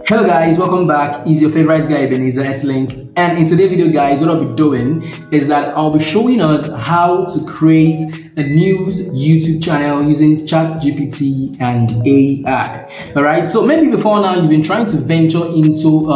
Hello guys, welcome back. It's your favorite guy Ebenezer at Link, and in today's video guys, what I'll be doing is that I'll be showing us how to create a news YouTube channel using ChatGPT and AI. Alright, so maybe before now you've been trying to venture into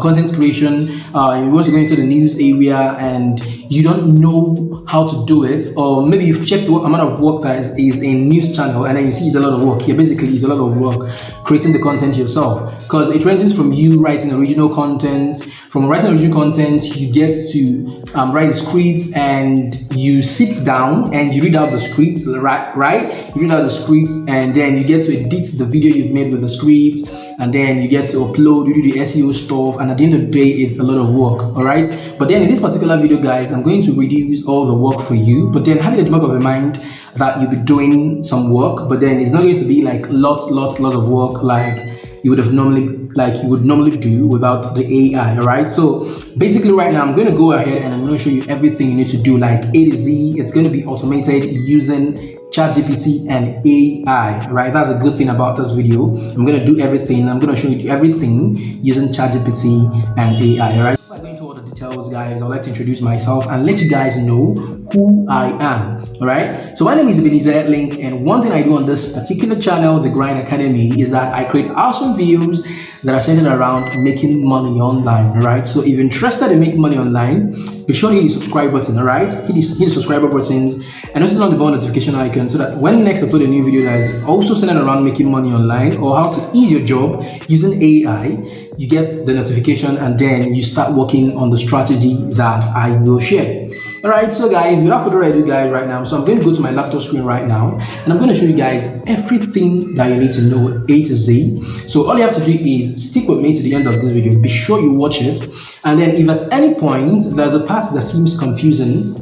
content creation, you want to go into the news area and you don't know how to do it, or maybe you've checked what amount of work that is in news channel and then you see it's a lot of work. Yeah, basically it's a lot of work creating the content yourself, because it ranges from you writing original content. From writing original content, you get to write the script, and you sit down and you read out the script, right? You read out the script, and then you get to edit the video you've made with the script, and then you get to upload, you do the SEO stuff, and at the end of the day, it's a lot of work, all right? But then in this particular video, guys, I'm going to reduce all the work for you, but then having the back of your mind that you'll be doing some work, but then it's not going to be like lots of work like you would normally do without the AI. All right, so basically right now I'm going to go ahead and I'm going to show you everything you need to do, like A to Z. It's going to be automated using ChatGPT and AI. Right, that's a good thing about this video. I'm going to do everything. I'm going to show you everything using ChatGPT and AI. All right, before I go into all the details, guys, I'd like to introduce myself and let you guys know who I am. All right, so my name is Ebenezer Link, and one thing I do on this particular channel, The Grind Academy, is that I create awesome videos that are centered around making money online. All right, so if you're interested in making money online, be sure to hit the subscribe button. All right, hit the subscriber buttons and also turn on the bell notification icon, so that when next I upload a new video that is also centered around making money online or how to ease your job using AI, you get the notification and then you start working on the strategy that I will share. All right, so guys, without further ado, guys, right now, so I'm going to go to my laptop screen right now, and I'm going to show you guys everything that you need to know A to Z. So all you have to do is stick with me to the end of this video. Be sure you watch it, and then if at any point there's a part that seems confusing,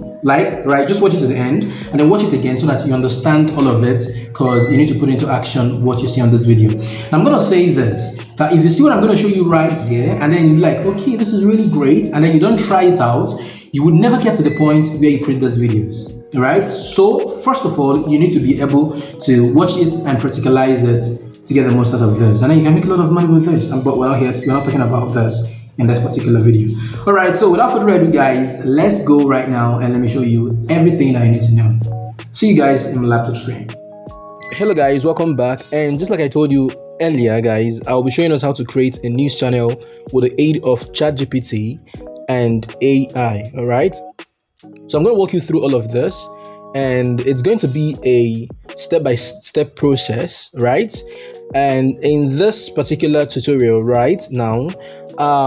just watch it to the end, and then watch it again so that you understand all of it, because you need to put into action what you see on this video. And I'm going to say this, that if you see what I'm going to show you right here, and then you're like, okay, this is really great, and then you don't try it out, you would never get to the point where you create those videos. All right, so first of all, you need to be able to watch it and practicalize it to get the most out of this, and then you can make a lot of money with this. But we're not talking about this in this particular video. All right, so without further ado, guys, let's go right now and let me show you everything that you need to know. See you guys in the laptop screen. Hello guys, welcome back, and just like I told you earlier, guys, I'll be showing us how to create a news channel with the aid of ChatGPT and AI. All right, so I'm going to walk you through all of this, and it's going to be a step-by-step process, right? And in this particular tutorial right now,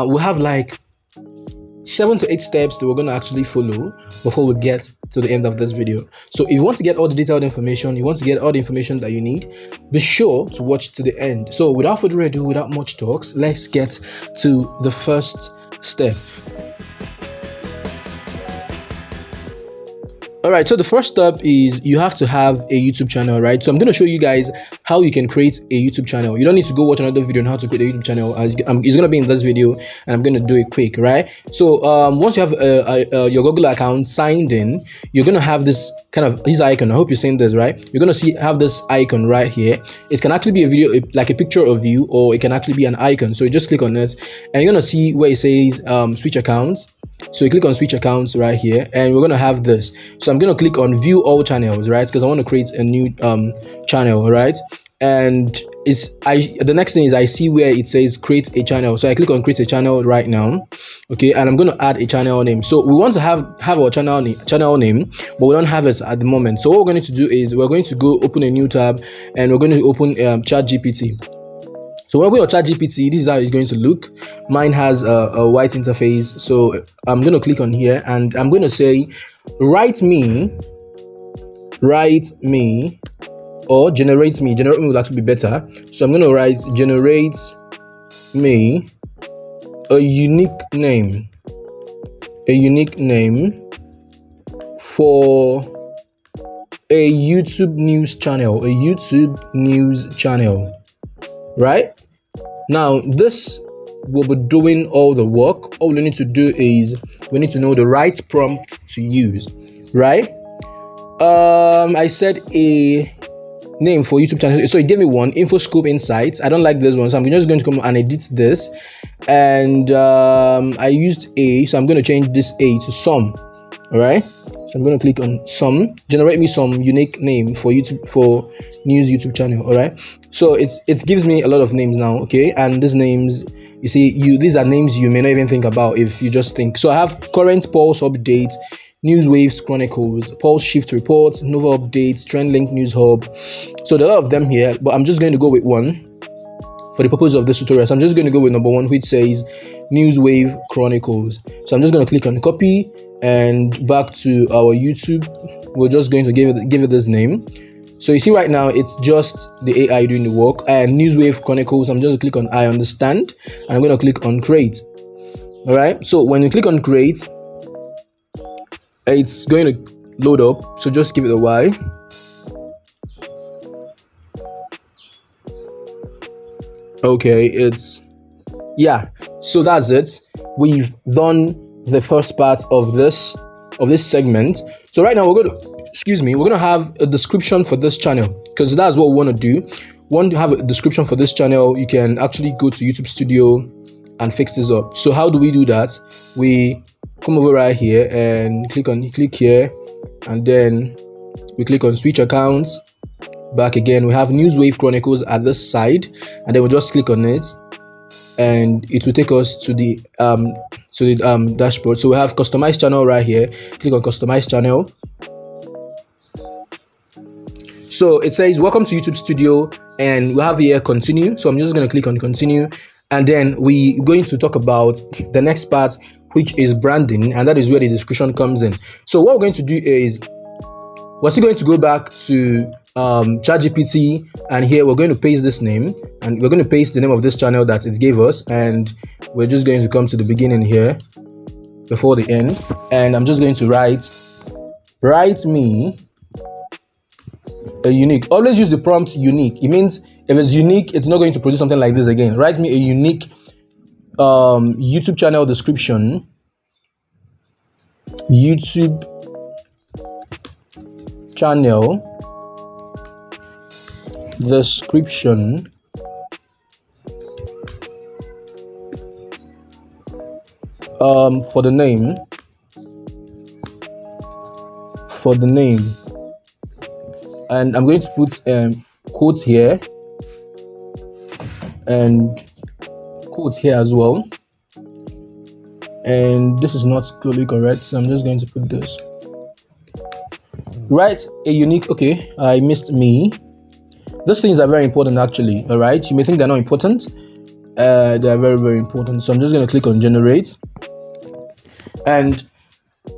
we have like 7 to 8 steps that we're going to actually follow before we get to the end of this video. So if you want to get all the detailed information, you want to get all the information that you need, be sure to watch to the end. So without further ado, without much talks, let's get to the first step. All right, so the first step is you have to have a YouTube channel, right? So I'm going to show you guys how you can create a YouTube channel. You don't need to go watch another video on how to create a YouTube channel. It's going to be in this video, and I'm going to do it quick, right? So once you have your Google account signed in, you're going to have this this icon. I hope you're seeing this, right? You're going to have this icon right here. It can actually be a video, like a picture of you, or it can actually be an icon. So you just click on it, and you're going to see where it says switch accounts. So you click on switch accounts right here, and we're going to have this. So I'm going to click on view all channels, right? Because I want to create a new channel, right? And the next thing is I see where it says create a channel. So I click on create a channel right now. Okay, and I'm going to add a channel name. So we want to have our channel name, but we don't have it at the moment. So what we're going to do is we're going to go open a new tab, and we're going to open ChatGPT. So when we are ChatGPT, this is how it's going to look. Mine has a white interface. So I'm going to click on here, and I'm going to say, write me, or generate me. Generate me would actually be better. So I'm going to write, generate me a unique name for a YouTube news channel, right? Now this will be doing all the work. All we need to do is we need to know the right prompt to use, right? I said a name for YouTube channel. So it gave me one, info scope insights. I don't like this one, so I'm just going to come and edit this. And I used a, so I'm going to change this a to some. All right, so I'm going to click on some, generate me some unique name for YouTube, for news YouTube channel. All right, so it gives me a lot of names now. Okay, and these names, you see, these are names you may not even think about if you just think. So I have current pulse update, news waves chronicles, pulse shift reports, nova updates, trend link news hub. So there are a lot of them here, but I'm just going to go with one for the purpose of this tutorial. So I'm just going to go with number one, which says news wave chronicles. So I'm just going to click on copy and back to our YouTube. We're just going to give it this name. So you see right now it's just the AI doing the work. And news wave chronicles, I'm just going to click on I understand, and I'm going to click on create. All right, so when you click on create, it's going to load up, so just give it a while. Okay, it's, yeah, so that's it. We've done the first part of this segment. So right now we're going to have a description for this channel, because that's what we want to do. We want to have a description for this channel. You can actually go to YouTube Studio and fix this up. So how do we do that? We come over right here and click here, and then we click on switch accounts. Back again, we have news wave chronicles at this side, and then we'll just click on it, and it will take us to the dashboard. So we have customize channel right here. Click on customize channel. So it says welcome to YouTube Studio, and we have here continue. So I'm just going to click on continue, and then we're going to talk about the next part, which is branding, and that is where the description comes in. So what we're going to do is we're still going to go back to ChatGPT, and here we're going to paste this name, and we're going to paste the name of this channel that it gave us, and we're just going to come to the beginning here before the end, and I'm just going to write me a unique. Always use the prompt unique. It means if it's unique, it's not going to produce something like this again. Write me a unique YouTube channel description. YouTube channel description for the name, and I'm going to put quotes here and quotes here as well, and this is not clearly correct, so I'm just going to put this. Write a unique, okay, I missed me. Those things are very important actually. All right, you may think they're not important, they are very, very important. So I'm just going to click on generate, and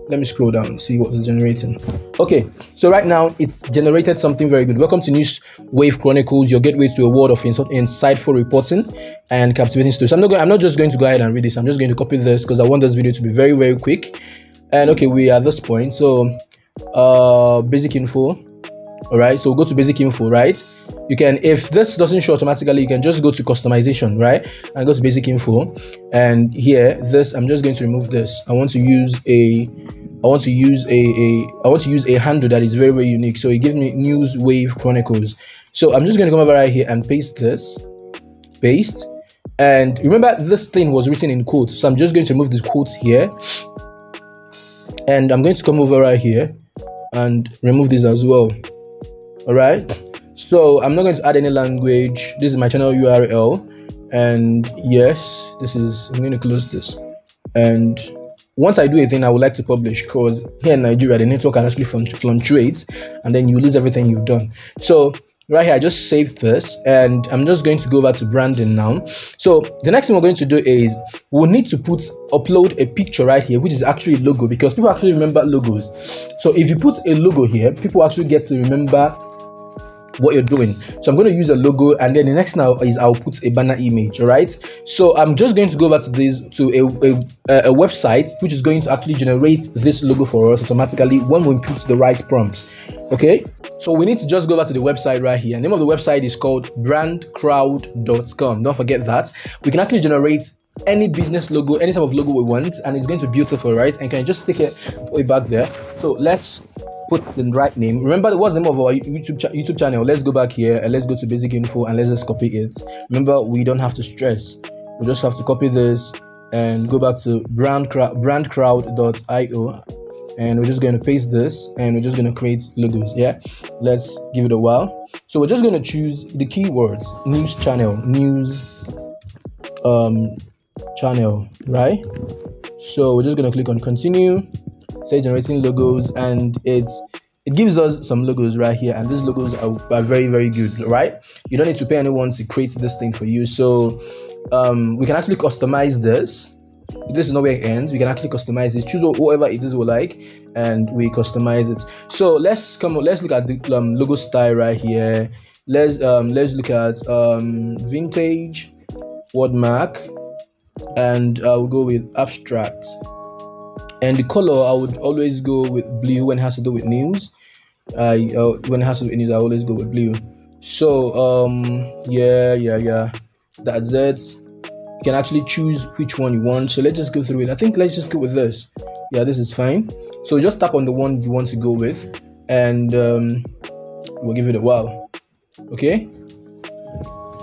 let me scroll down and see what is generating. Okay, so right now it's generated something very good. Welcome to News Wave Chronicles, your gateway to a world of insightful reporting and captivating stories. I'm not just going to go ahead and read this. I'm just going to copy this because I want this video to be very, very quick. And okay, we are at this point. So basic info. All right, so go to basic info, right? You can, if this doesn't show automatically, you can just go to customization, right, and go to basic info, and here this, I'm just going to remove this. I want to use a handle that is very, very unique. So it gives me news wave chronicles. So I'm just going to come over right here and paste this, and remember this thing was written in quotes, so I'm just going to remove the quotes here, and I'm going to come over right here and remove this as well. All right, so I'm not going to add any language. This is my channel URL, and yes, I'm going to close this. And once I do a thing, I would like to publish, because here in Nigeria the network can actually fluctuate, and then you lose everything you've done. So right here I just saved this, and I'm just going to go over to branding now. So the next thing we're going to do is we'll need to upload a picture right here, which is actually a logo, because people actually remember logos. So if you put a logo here, people actually get to remember what you're doing. So I'm going to use a logo, and then the next now is I'll put a banner image. All right, so I'm just going to go back to a website which is going to actually generate this logo for us automatically when we put the right prompts. Okay, so we need to just go back to the website right here. The name of the website is called brandcrowd.com. Don't forget that. We can actually generate any business logo, any type of logo we want, and it's going to be beautiful, right? And can just take it, put it back there. So let's put the right name. Remember, what's the name of our YouTube channel? Let's go back here and let's go to basic info and let's just copy it. Remember, we don't have to stress. We just have to copy this and go back to brandcrowd.io, and we're just going to paste this and we're just going to create logos. Yeah, let's give it a while. So we're just going to choose the keywords: news channel, channel, right? So we're just going to click on continue, say generating logos, and it gives us some logos right here, and these logos are very, very good, right? You don't need to pay anyone to create this thing for you. So we can actually customize this. This is not where it ends. We can actually customize it, choose whatever it is we like, and we customize it. So let's look at the logo style right here. Let's look at vintage, wordmark, and I'll go with abstract. And the color, I would always go with blue when it has to do with news. When it has to do with news, I always go with blue. So yeah, that's it. You can actually choose which one you want. So let's just go through it. I think let's just go with this. Yeah, this is fine. So just tap on the one you want to go with, and we'll give it a while. Okay.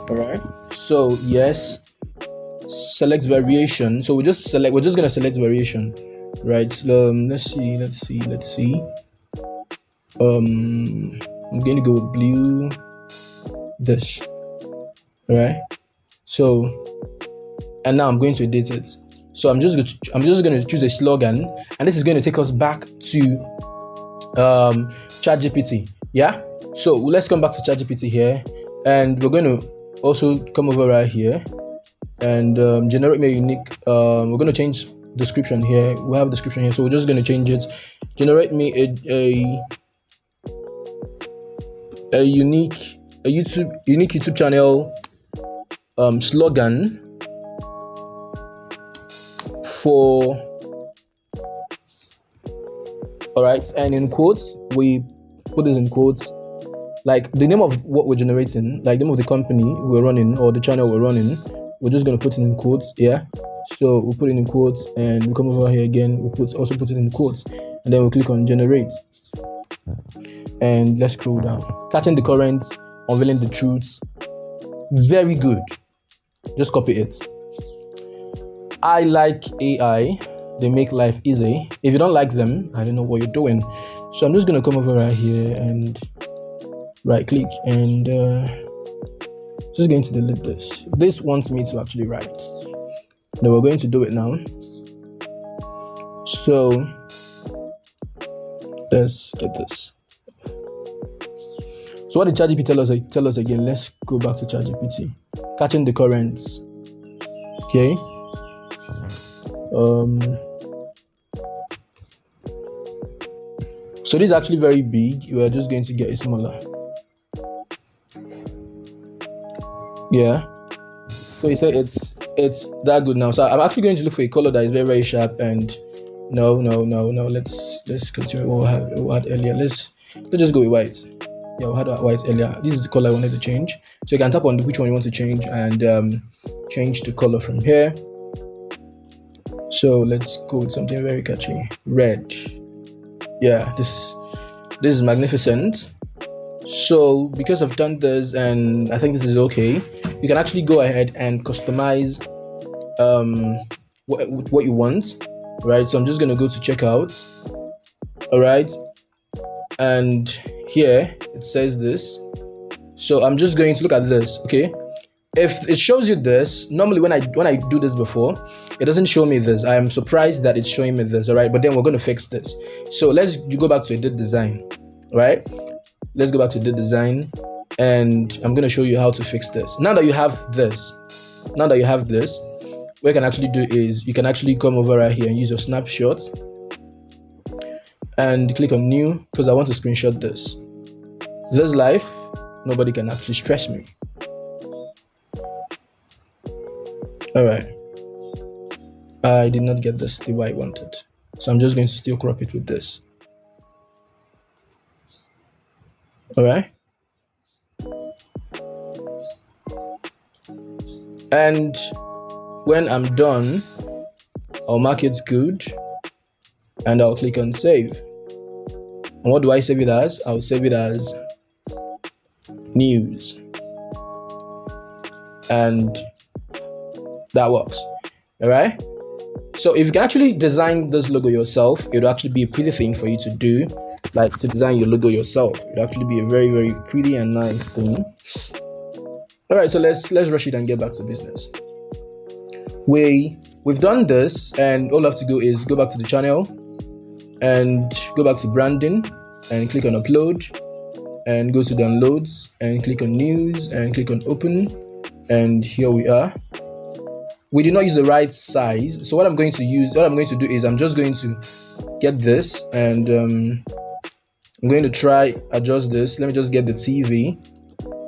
All right. So yes, select variation. So we're just gonna select variation, right? Let's see. I'm going to go with blue. This. All right. So, and now I'm going to edit it. So I'm just going to choose a slogan, and this is going to take us back to ChatGPT. Yeah. So let's come back to ChatGPT here, and we're going to also come over right here and generate me a unique. We're going to change description here. We have description here, so we're just going to change it. Generate me a unique YouTube channel slogan for, all right, and in quotes, we put this in quotes, like the name of what we're generating, like the name of the company we're running or the channel we're running. We're just going to put it in quotes. Yeah, so we'll put it in quotes, and we'll come over here again, we'll also put it in quotes, and then we'll click on generate, and let's scroll down. Catching the current, unveiling the truths. Very good. Just copy it. I like AI. They make life easy. If you don't like them, I don't know what you're doing. So I'm just gonna come over right here and right click, and just going to delete this. This wants me to actually write. Now we're going to do it now. So let's get this. So what did ChatGPT tell us again? Let's go back to ChatGPT. Catching the currents. Okay. So this is actually very big. We are just going to get it smaller. Yeah. So you say it's that good now. So I'm actually going to look for a color that is very, very sharp. And no. Let's continue what we had earlier. Let's just go with white. Yeah, we had white earlier. This is the color I wanted to change. So you can tap on which one you want to change and change the color from here. So let's go with something very catchy. Red. Yeah, this is magnificent. So because I've done this and I think this is okay, you can actually go ahead and customize what you want, right? So I'm just gonna go to checkout. All right, and here it says this. So I'm just going to look at this. Okay, if it shows you this, normally when I do this before, it doesn't show me this. I am surprised that it's showing me this. All right, but then we're going to fix this. So let's go back to edit design. Right, let's go back to edit design, and I'm going to show you how to fix this. Now that you have this, what you can actually do is you can actually come over right here and use your snapshots and click on new, because I want to screenshot this. This life, nobody can actually stress me. All right, I did not get this the way I wanted, so I'm just going to still crop it with this. All right, and when I'm done, I'll mark it good and I'll click on save. And what do I save it as? I'll save it as news, and that works. All right. So if you can actually design this logo yourself, it would actually be a pretty thing for you to do, like to design your logo yourself. It would actually be a very, very pretty and nice thing. All right, so let's rush it and get back to business. We've done this, and all I have to go is go back to the channel and go back to branding and click on upload and go to downloads and click on news and click on open, and here we are. We did not use the right size, so what I'm going to do is I'm just going to get this, and I'm going to try adjust this. Let me just get the TV,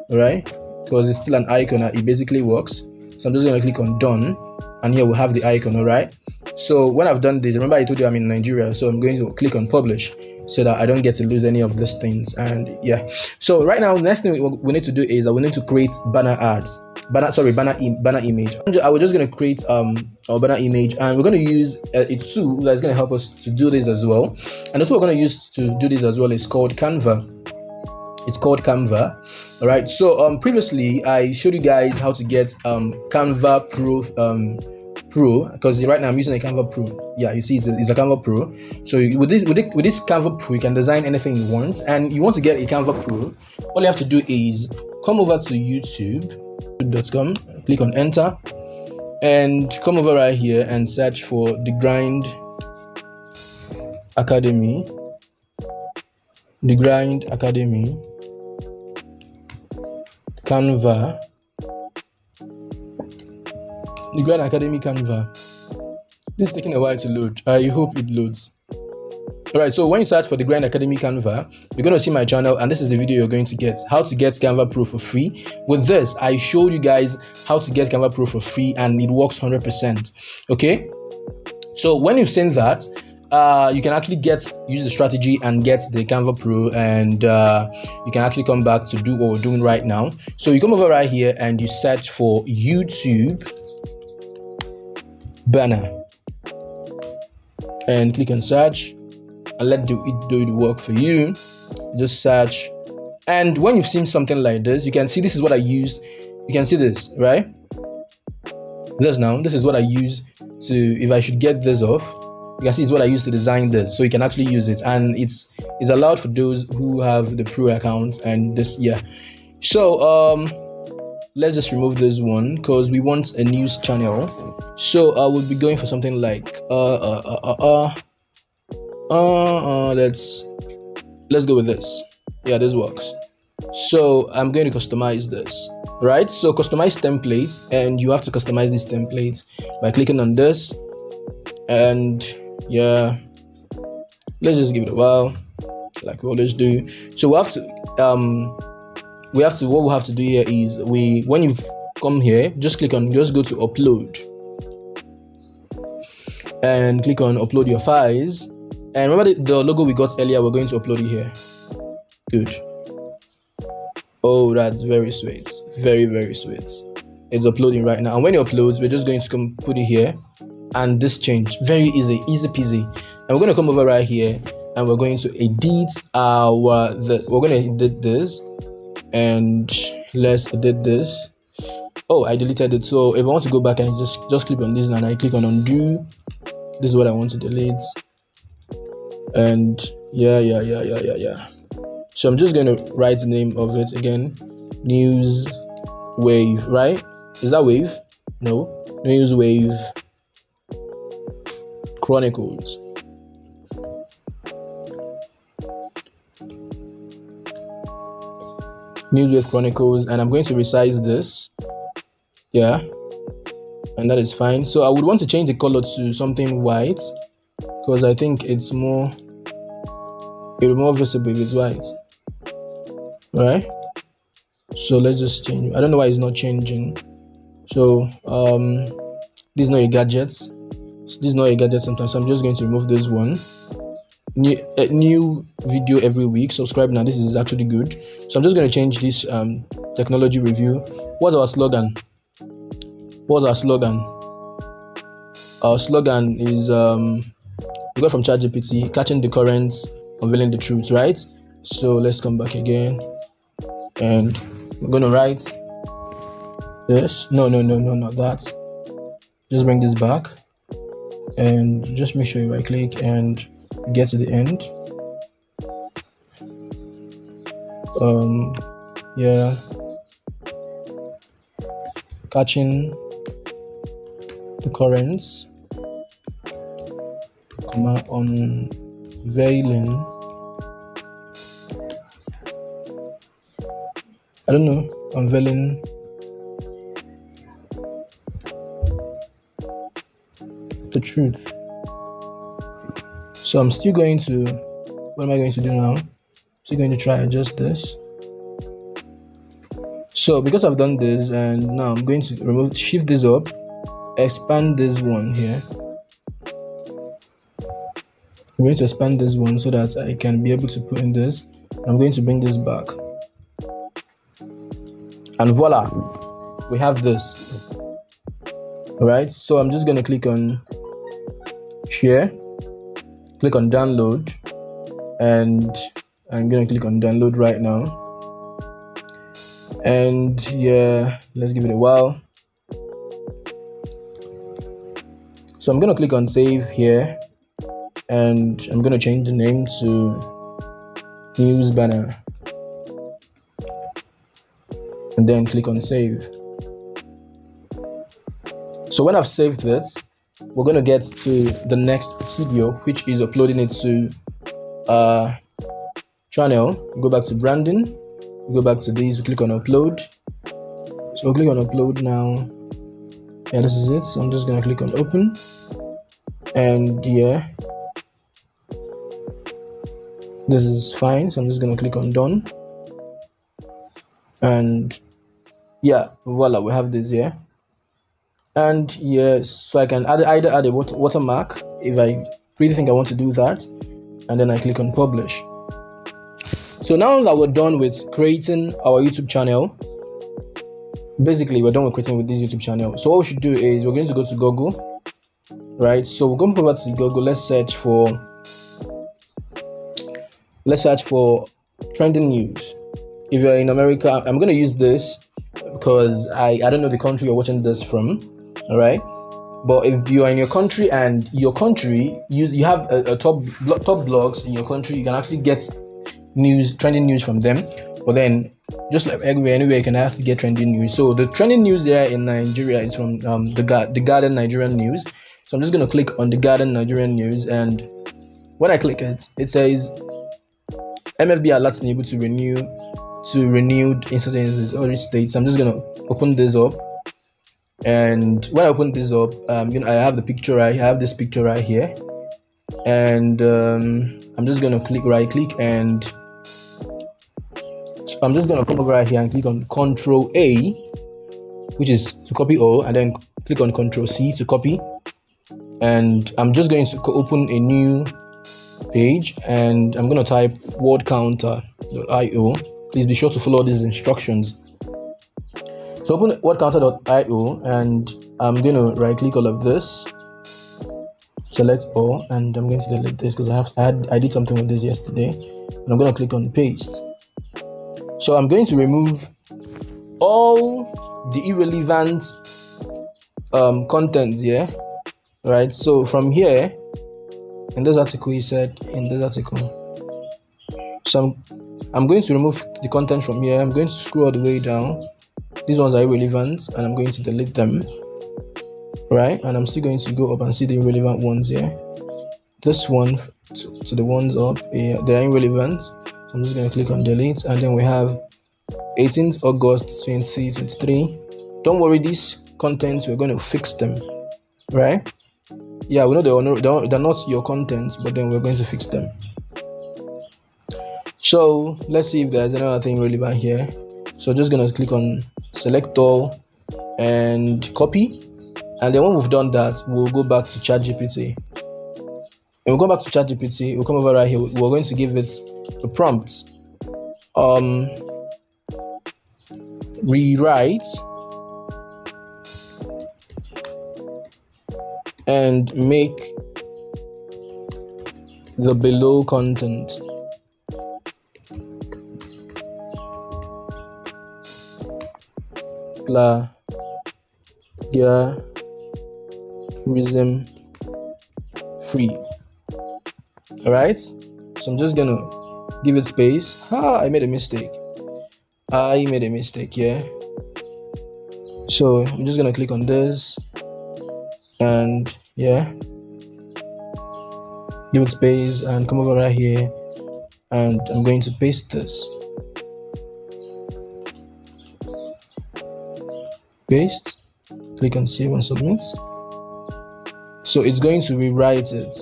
all right, because it's still an icon. It basically works. So I'm just going to click on done, and here we'll have the icon. All right, so when I've done this, remember I told you I'm in Nigeria, so I'm going to click on publish so that I don't get to lose any of these things. And yeah, so right now the next thing we need to do is that we need to create banner image. I was just going to create our banner image, and we're going to use a tool that's going to help us to do this as well. And the tool we're going to use to do this as well is called Canva. It's called Canva. All right, so previously I showed you guys how to get Canva Pro, because right now I'm using a Canva Pro. Yeah, you see it's a Canva Pro. So with this Canva Pro, you can design anything you want. And you want to get a Canva Pro, all you have to do is come over to youtube.com, click on enter, and come over right here and search for The Grind Academy. The Grind Academy Canva. The Grind Academy Canva. This is taking a while to load. I hope it loads. Alright, so when you search for The Grind Academy Canva, you're going to see my channel, and this is the video you're going to get. How to get Canva Pro for free. With this, I showed you guys how to get Canva Pro for free, and it works 100%. Okay? So when you've seen that, you can actually use the strategy and get the Canva Pro, and you can actually come back to do what we're doing right now. So you come over right here and you search for YouTube banner and click on search, and let it do the work for you. Just search, and when you've seen something like this, you can see this is what I used. You can see this, right? This is what I use to, if I should get this off, you can see it's what I use to design this, so you can actually use it, and it's allowed for those who have the Pro accounts. And this, yeah, so let's just remove this one because we want a news channel. So I will be going for something like let's go with this. Yeah, this works. So I'm going to customize this, right? So customize templates, and you have to customize these templates by clicking on this, and yeah, let's just give it a while like we always do. So what we'll have to do here is when you've come here, just go to upload and click on upload your files. And remember the logo we got earlier, we're going to upload it here. Good. Oh, that's very sweet. Very, very sweet. It's uploading right now, and when it uploads, we're just going to come put it here, and this change, very easy peasy. And we're going to come over right here, and we're going to edit we're going to edit this, and let's edit this. Oh, I deleted it. So if I want to go back, I just click on this, and I click on undo. This is what I want to delete. And yeah. So I'm just going to write the name of it again. News Wave, right? Is that Wave? No. News Wave Chronicles. News Wave Chronicles, and I'm going to resize this. Yeah. And that is fine. So I would want to change the color to something white, because I think it'll be more visible if it's white. Right? So let's just change. I don't know why it's not changing. So this is not a gadget. Sometimes, so I'm just going to remove this one. New video every week. Subscribe now. This is actually good. So I'm just going to change this technology review. What's our slogan? Our slogan is we got from ChatGPT, catching the currents unveiling the truth, right? So let's come back again, and we're gonna write this. No, not that. Just bring this back, and just make sure you right click and get to the end. Yeah, catching the currents, unveiling. I don't know, unveiling the truth. So I'm still going to, what am I going to do now? Still going to try adjust this. So because I've done this, and now I'm going to shift this up, expand this one here. I'm going to expand this one so that I can be able to put in this. I'm going to bring this back, and voila, we have this. All right, so I'm just going to click on share, click on download, and I'm going to click on download right now. And yeah, let's give it a while. So I'm going to click on save here, and I'm going to change the name to news banner, and then click on save. So when I've saved it, we're going to get to the next video, which is uploading it to channel. Go back to branding, go back to these, click on upload. So I'll click on upload now. Yeah, this is it. So I'm just going to click on open, and yeah, this is fine. So I'm just going to click on done, and yeah, voila, we have this here. And yes, so I can either add a watermark if I really think I want to do that, and then I click on publish. So now that we're done with creating our YouTube channel, basically we're done with creating with this YouTube channel. So what we should do is we're going to go to Google, right? So we're going to go over to Google. Let's search for trending news. If you're in America, I'm going to use this because I don't know the country you're watching this from. All right, but if you are in your country and you have a top blogs in your country, you can actually get trending news from them. But then just like anywhere you can actually get trending news. So the trending news there in Nigeria is from the Garden Nigerian News. So I'm just going to click on the Garden Nigerian News, and when I click it, it says MFB alerts unable to renewed incidents in all states. I'm just going to open this up. And when I open this up, I have the picture right. I have this picture right here, and I'm just gonna right click, and I'm just gonna come over right here and click on Control A, which is to copy all, and then click on Control C to copy. And I'm just going to open a new page, and I'm gonna type wordcounter.io. Please be sure to follow these instructions. So open wordcounter.io, and I'm going to right click all of this, select all, and I'm going to delete this because I did something with this yesterday, and I'm going to click on paste. So I'm going to remove all the irrelevant contents here, right? So from here, in this article, so I'm going to remove the content from here. I'm going to scroll all the way down. These ones are irrelevant, and I'm going to delete them, right? And I'm still going to go up and see the irrelevant ones here. This one to the ones up here, they are irrelevant, so I'm just going to click on delete. And then we have 18th August 2023. Don't worry, these contents, we're going to fix them, right? Yeah, we know they're not your contents, but then we're going to fix them. So let's see if there's another thing relevant here. So just going to click on select all and copy, and then when we've done that, we'll go back to ChatGPT. And we'll go back to ChatGPT, we'll come over right here, we're going to give it a prompt. Rewrite and make the below content. plagiarism free. All right, so I'm just gonna give it space. I made a mistake. Yeah. So I'm just gonna click on this and yeah, give it space and come over right here, and I'm going to paste this. Paste, click on save and submit. So it's going to rewrite it.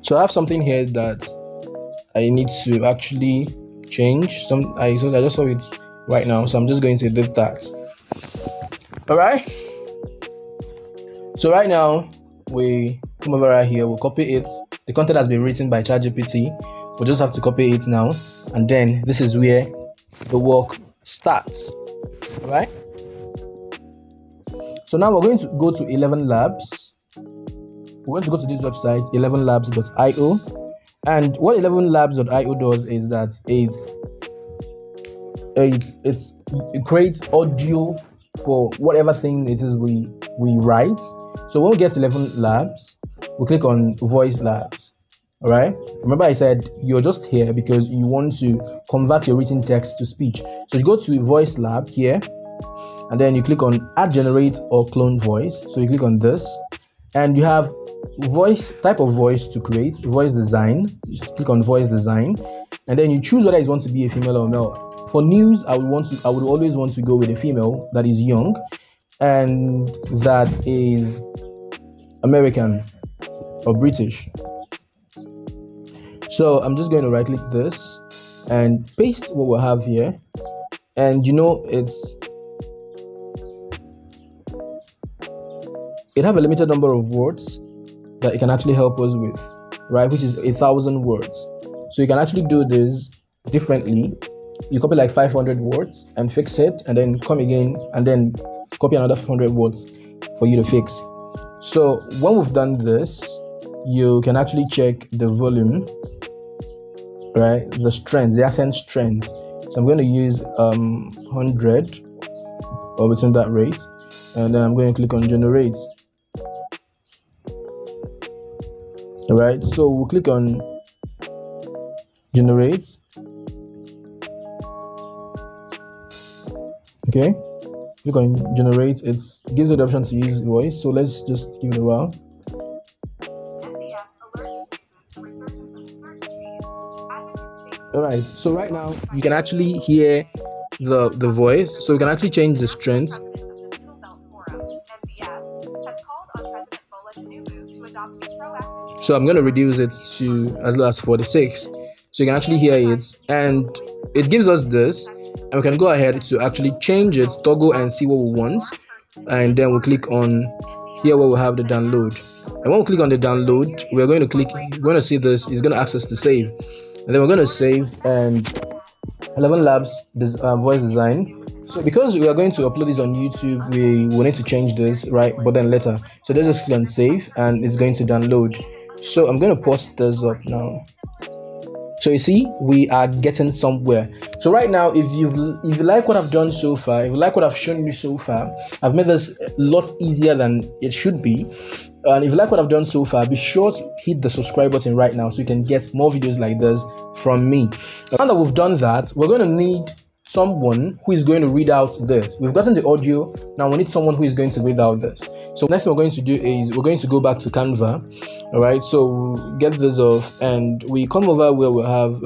So I have something here that I need to actually change. I just saw it right now, so I'm just going to edit that. All right. So right now we come over right here. We'll copy it. The content has been written by ChatGPT. We'll just have to copy it now, and then this is where the work starts. All right. So now we're going to go to 11 Labs. We're going to go to this website, 11labs.io, and what 11labs.io does is that it creates audio for whatever thing it is we write. So when we get to 11 Labs, we click on Voice Labs. All right. Remember I said you're just here because you want to convert your written text to speech. So you go to Voice Lab here, and then you click on Add Generate or Clone Voice. So you click on this, and you have type of voice to create, voice design. You just click on voice design, and then you choose whether it wants to be a female or male. For news, I would always want to go with a female that is young and that is American or British. So I'm just going to right click this and paste what we have here, and it have a limited number of words that it can actually help us with, right, which is 1,000 words. So you can actually do this differently. You copy like 500 words and fix it, and then come again and then copy another 500 words for you to fix. So when we've done this, you can actually check the volume, right, the strength, the accent strength. So I'm going to use 100 or between that rate, and then I'm going to click on generate. All right, so we'll click on generate. Okay, click on generate. It gives you the option to use voice, so let's just give it a while. All right, so right now you can actually hear the voice, so you can actually change the strength. So I'm going to reduce it to as low as 46, so you can actually hear it, and it gives us this, and we can go ahead to actually change it, toggle and see what we want, and then we'll click on here where we have the download. And when we click on the download, we're going to see this is going to ask us to save, and then we're going to save, and 11 Labs voice design. So because we are going to upload this on YouTube, we will need to change this, right, but then later. So let's just click on save, and it's going to download. So I'm going to post this up now. So you see, we are getting somewhere. So right now, if you like what I've done so far, if you like what I've shown you so far, I've made this a lot easier than it should be. And if you like what I've done so far, be sure to hit the subscribe button right now so you can get more videos like this from me. Now that we've done that, we're going to need someone who is going to read out this. We've gotten the audio, now we need someone who is going to read out this. So next thing we're going to do is we're going to go back to Canva. All right, so get this off, and we come over where we have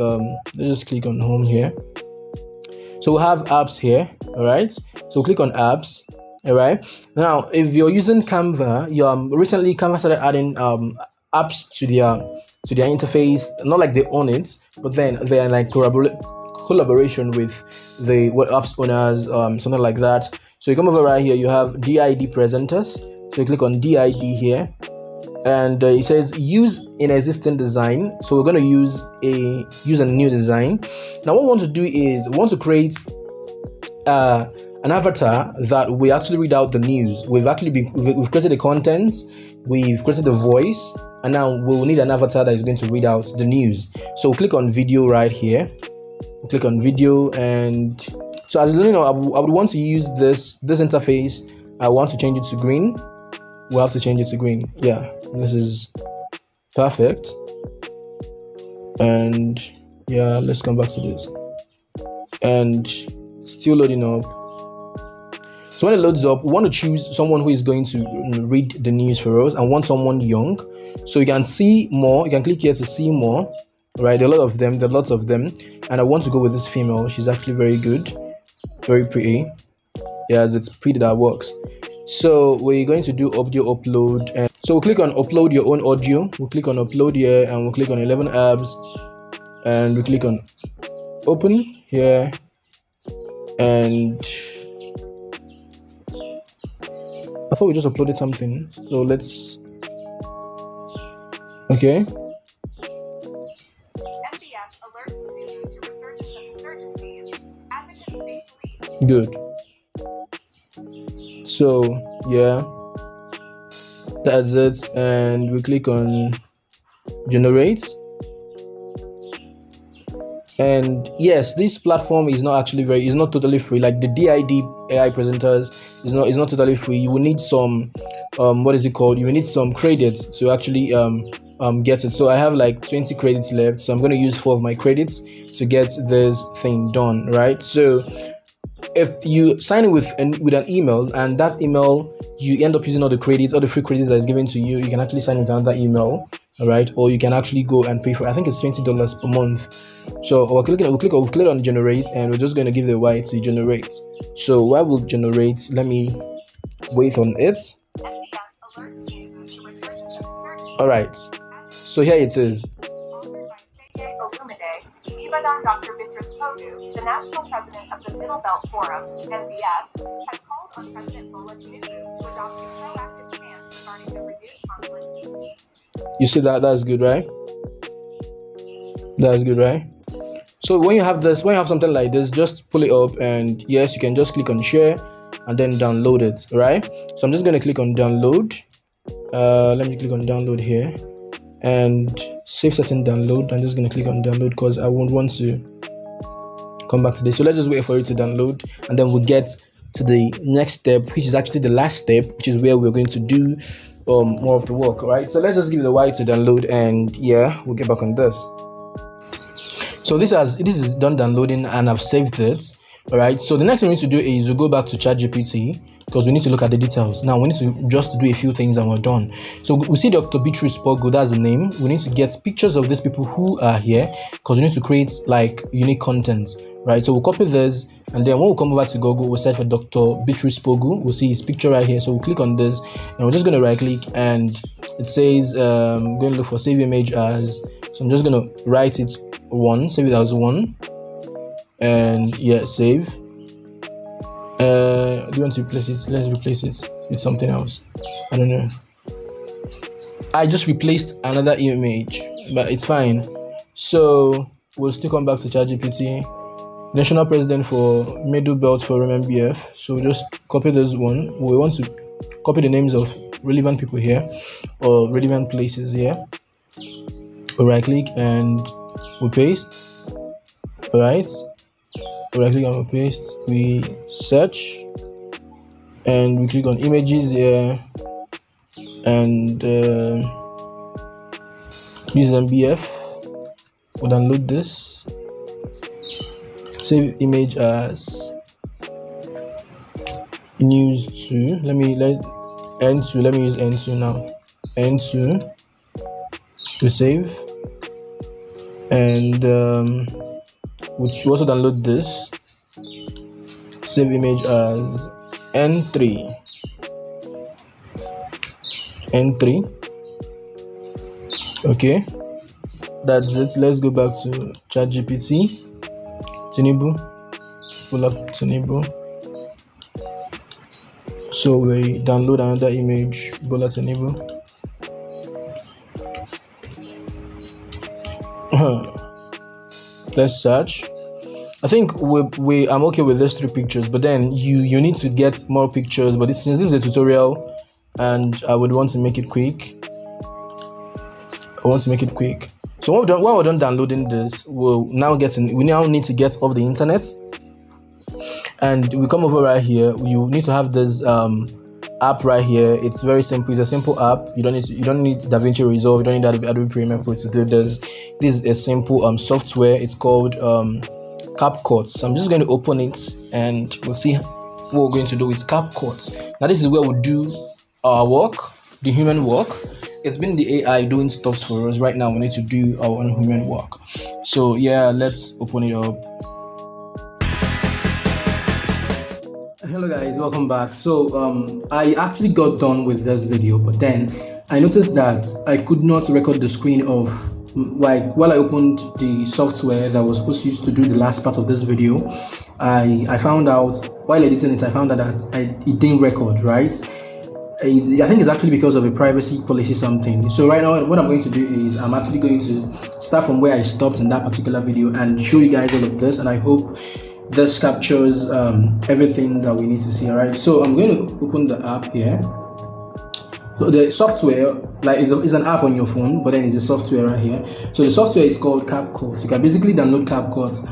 let's just click on home here. So we'll have apps here. All right, so click on apps. All right, now if you're using Canva, recently Canva started adding apps to their interface. Not like they own it, but then they're like collaboration with the web apps owners, something like that. So you come over right here, you have DID presenters. So you click on DID here, and it says use in existing design. So we're going to use a new design. Now what we want to do is we want to create an avatar that we actually read out the news. We've created the content, we've created the voice, and now we'll need an avatar that is going to read out the news. So click on video right here, we'll click on video, and so as you know, I would want to use this interface. I want to change it to green. We'll have to change it to green. Yeah, this is perfect. And yeah, let's come back to this. And still loading up. So when it loads up, we want to choose someone who is going to read the news for us. I want someone young. So you can see more. You can click here to see more. Right, there are lots of them. And I want to go with this female. She's actually very good, very pretty. Yes, it's pretty that works. So we're going to do audio upload, and so we'll click on upload your own audio. We'll click on upload here, and we'll click on 11 apps, and we click on open here, and I thought we just uploaded something. So let's okay. Good. So yeah, that's it, and we click on generate. And yes, this platform is not actually is not totally free. Like the DID AI presenters is not totally free. You will need some what is it called? You will need some credits to actually get it. So I have like 20 credits left, so I'm going to use 4 of my credits to get this thing done, right? So if you sign in with an email, and that email you end up using all the credits, all the free credits that is given to you, you can actually sign with another email, all right? Or you can actually go and pay for, I think it's $20 per month. So we'll click on generate, and we're just going to give the Y to generate. So while we'll generate, let me wait on it. All right, so here it is. Dr. the national president of the Middle Belt Forum, MBF, has called on President Newsroom to adopt a proactive stance regarding the renewed conflict. You see that? That's good, right? That's good, right? So when you have something like this, just pull it up, and yes, you can just click on share and then download it, right? So I'm just going to click on download. Let me click on download here, and save setting download. I'm just going to click on download because I won't want to come back to this. So let's just wait for it to download, and then we'll get to the next step, which is actually the last step, which is where we're going to do more of the work, right? So let's just give it a while to download, and yeah, we'll get back on this. So this is done downloading, and I've saved it. All right, so the next thing we need to do is we'll go back to ChatGPT because we need to look at the details. Now we need to just do a few things and we're done. So we see Dr. Beatrice Pogo, that's the name. We need to get pictures of these people who are here because we need to create like unique content, right? So we'll copy this, and then when we come over to Google, we'll search for Dr. Beatrice Pogo. We'll see his picture right here. So we'll click on this, and we're just going to right click, and it says going to look for save image as. So I'm just going to write it save it as 1. And yeah, save. Do you want to replace it? Let's replace it with something else. I don't know. I just replaced another image, but it's fine. So we'll still come back to ChatGPT. National President for Middle Belt for MBF. So just copy this one. We want to copy the names of relevant people here, or relevant places here. We'll right click and we paste. All right. Right click and we paste. We search, and we click on images here, and use MBF. We'll download this. Save image as news 2. Let me use N2 now. N2. We save, and which you also download this. Save image as N3. Okay, that's it. Let's go back to ChatGPT. Tinubu, pull up Tinubu. So we download another image, Bola Tinubu. Let's search. I think I'm okay with these 3 pictures, but then you need to get more pictures. But since this is a tutorial, and I would want to make it quick, So when we're done downloading this, we now need to get off the internet, and we come over right here. You need to have this app right here. It's very simple. It's a simple app. You don't need DaVinci Resolve. You don't need Adobe Premiere Pro to do this. This is a simple software. It's called CapCut. So I'm just going to open it, and we'll see what we're going to do with CapCut. Now this is where we do our work, the human work. It's been the AI doing stuff for us. Right now we need to do our own human work. So yeah, let's open it up. Hello guys, welcome back. So I actually got done with this video, but then I noticed that I could not record the screen of, like, while I opened the software that was supposed to use to do the last part of this video. I found out while editing it, I found out that it didn't record, right? I think it's actually because of a privacy policy something. So right now what I'm going to do is I'm actually going to start from where I stopped in that particular video and show you guys all of this, and I hope this captures everything that we need to see. All right, so I'm going to open the app here. So the software, like, is an app on your phone, but then it's a software right here. So the software is called CapCut. You can basically download CapCut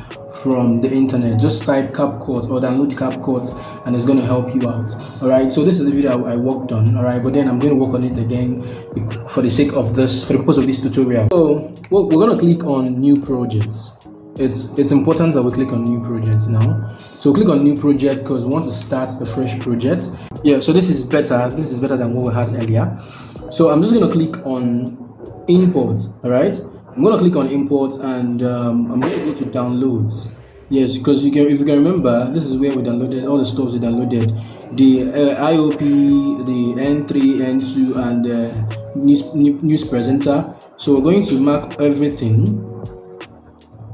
from the internet. Just type CapCut or download CapCut, and it's going to help you out. All right, so this is the video I worked on. All right, but then I'm going to work on it again for the sake of this, for the purpose of this tutorial. So we're going to click on new projects. It's important that we click on new project now. So click on new project because we want to start a fresh project. Yeah, so this is better than what we had earlier. So I'm just going to click on import. All right, I'm going to click on import, and I'm going to go to downloads. Yes, because if you can remember, this is where we downloaded all the stuff we downloaded: the IOP, the N3, N2, and the news presenter. So we're going to mark everything.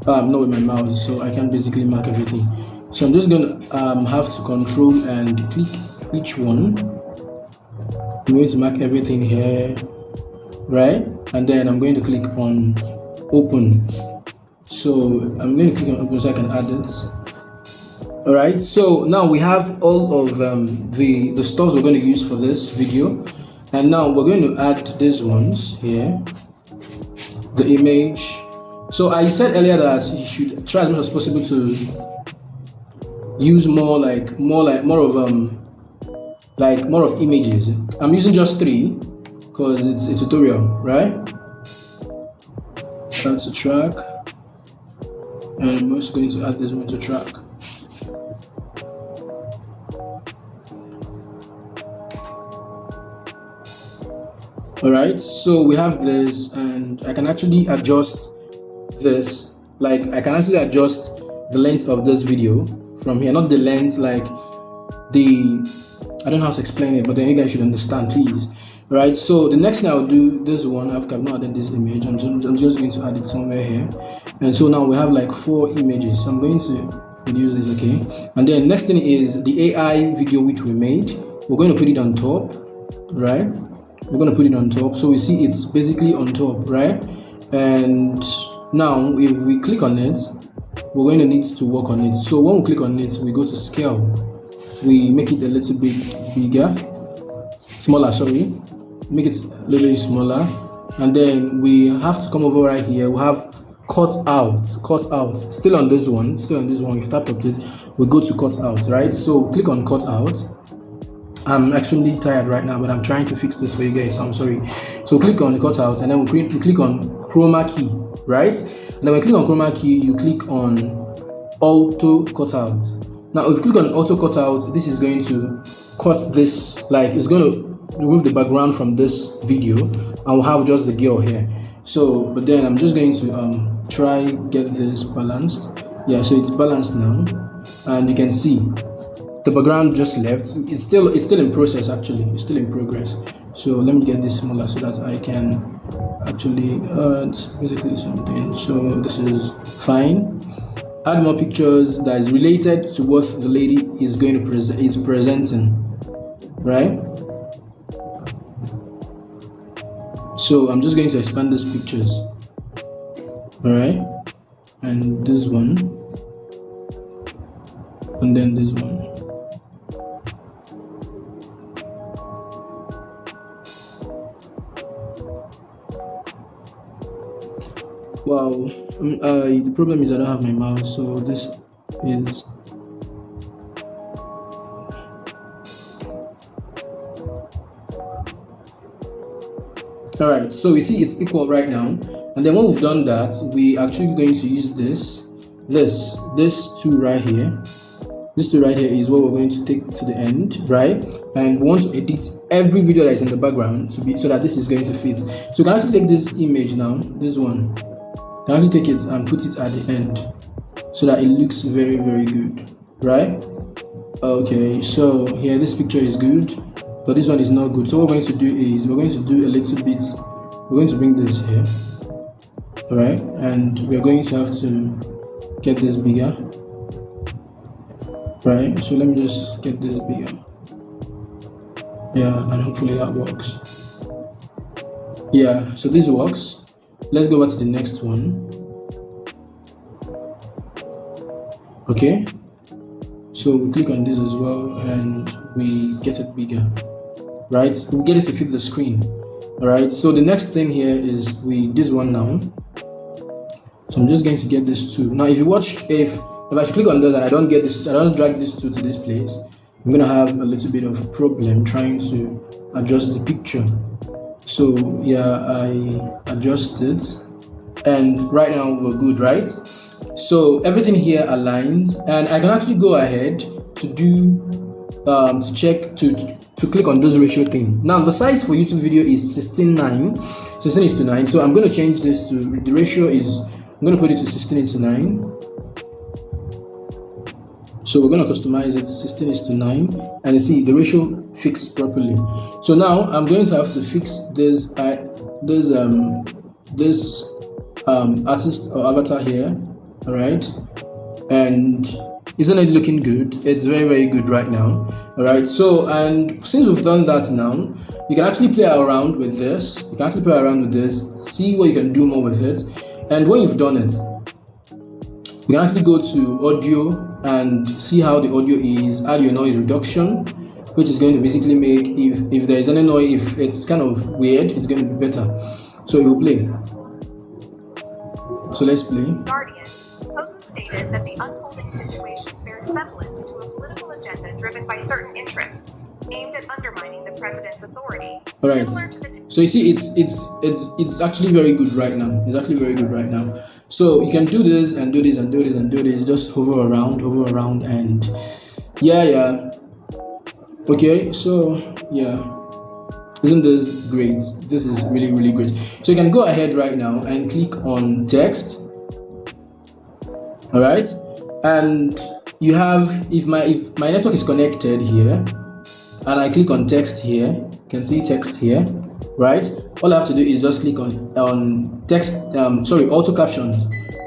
I'm not with my mouse, so I can't basically mark everything. So I'm just going to have to control and click each one. I'm going to mark everything here, right? And then I'm going to click on open. So I'm going to click on open so I can add it. All right, so now we have all of the stuff we're going to use for this video, and now we're going to add these ones here, the image. So I said earlier that you should try as much as possible to use more of images. I'm using just 3 because it's a tutorial, right? Add to track, and I'm also going to add this one to track. All right, so we have this, and I can actually adjust this. Like, I can actually adjust the length of this video from here, not the length, like I don't know how to explain it, but then you guys should understand, please. Right, so the next thing I'll do, this one, I've not added this image. I'm just going to add it somewhere here, and so now we have like 4 images. So I'm going to reduce this, okay? And then next thing is the AI video which we made. We're going to put it on top, right? We're going to put it on top, so we see it's basically on top, right? And now if we click on it, we're going to need to work on it. So when we click on it, we go to scale, we make it a little bit smaller, sorry, make it a little bit smaller, and then we have to come over right here. We have cut out, still on this one. We've tapped up it, we go to cut out, right? So click on cut out. I'm actually tired right now, but I'm trying to fix this for you guys, so I'm sorry. So click on cut out, and then we click on chroma key, right? And then when you click on chroma key, you click on auto cutout. Now if you click on auto cutout, this is going to cut this, like it's going to remove the background from this video, and we'll have just the girl here. So but then I'm just going to try get this balanced. Yeah, so it's balanced now, and you can see the background just left. It's still in process, actually. It's still in progress. So let me get this smaller so that I can actually it's basically something. So this is fine. Add more pictures that is related to what the lady is going to presenting, right? So I'm just going to expand these pictures, all right? And this one, and then this one. Wow, the problem is I don't have my mouse, so this is. All right, so we see it's equal right now, and then when we've done that, we actually going to use this two right here. This two right here is what we're going to take to the end, right? And we want to edit every video that is in the background to be so that this is going to fit. So you can actually take this image now, this one. You can actually take it and put it at the end so that it looks very, very good, right? Okay, so here this picture is good, but this one is not good. So what we're going to do is we're going to do a little bit. We're going to bring this here, all right? And we're going to have to get this bigger. Right, so let me just get this bigger. Yeah, and hopefully that works. Yeah, so this works. Let's go over to the next one. Okay, so we click on this as well and we get it bigger, right? We get it to fit the screen. All right, so the next thing here is this one now. So I'm just going to get this too. Now if you watch, if I click on this and I don't get this, I don't drag this to this place, I'm gonna have a little bit of problem trying to adjust the picture. So yeah, I adjust it, and right now we're good, right? So everything here aligns, and I can actually go ahead to do to check to click on this ratio thing. Now the size for YouTube video is 16:9, 16:9. So I'm going to change this to the ratio is. I'm going to put it to 16:9. So we're going to customize it 16:9, and you see the ratio fixed properly. So now I'm going to have to fix this artist or avatar here. All right, and isn't it looking good? It's very, very good right now. All right, so and since we've done that now, you can actually play around with this. You can actually play around with this, see what you can do more with it. And when you've done it, you can actually go to audio and see how the audio is, add your noise reduction, which is going to basically make, if there is any noise, if it's kind of weird, it's going to be better. So it will play. So let's play. Guardian. Post stated that the unfolding situation bears semblance to a political agenda driven by certain interests aimed at undermining the president's authority. All right. So you see, it's actually very good right now. It's actually very good right now. So you can do this and do this and do this and do this. Just hover around, and yeah. Okay, so yeah, isn't this great? This is really, really great. So you can go ahead right now and click on text. All right, and you have if my network is connected here, and I click on text here, you can see text here, right? All I have to do is just click on text. Auto captions.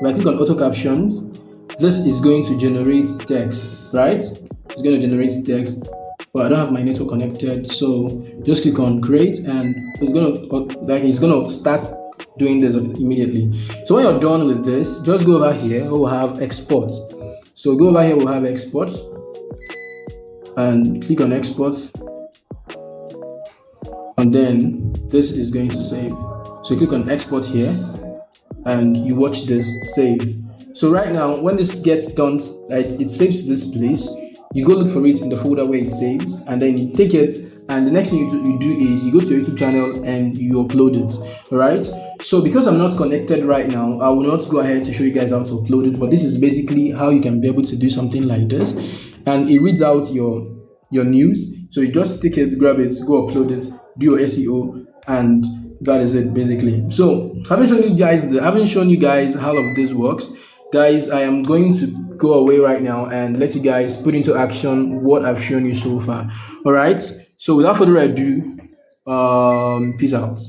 If I click on auto captions, this is going to generate text, right? It's going to generate text. But I don't have my network connected, so just click on create, and it's gonna start doing this immediately. So when you're done with this, just go over here. We'll have export. So go over here. We'll have export, and click on export, and then this is going to save. So you click on export here, and you watch this save. So right now, when this gets done, it saves to this place. You go look for it in the folder where it saves, and then you take it, and the next thing you do is you go to your YouTube channel and you upload it. All right, so because I'm not connected right now, I will not go ahead to show you guys how to upload it, but this is basically how you can be able to do something like this, and it reads out your news. So you just take it, grab it, go upload it, do your SEO, and that is it basically. So having shown you guys how all of this works, guys, I am going to go away right now and let you guys put into action what I've shown you so far. All right, so without further ado, peace out.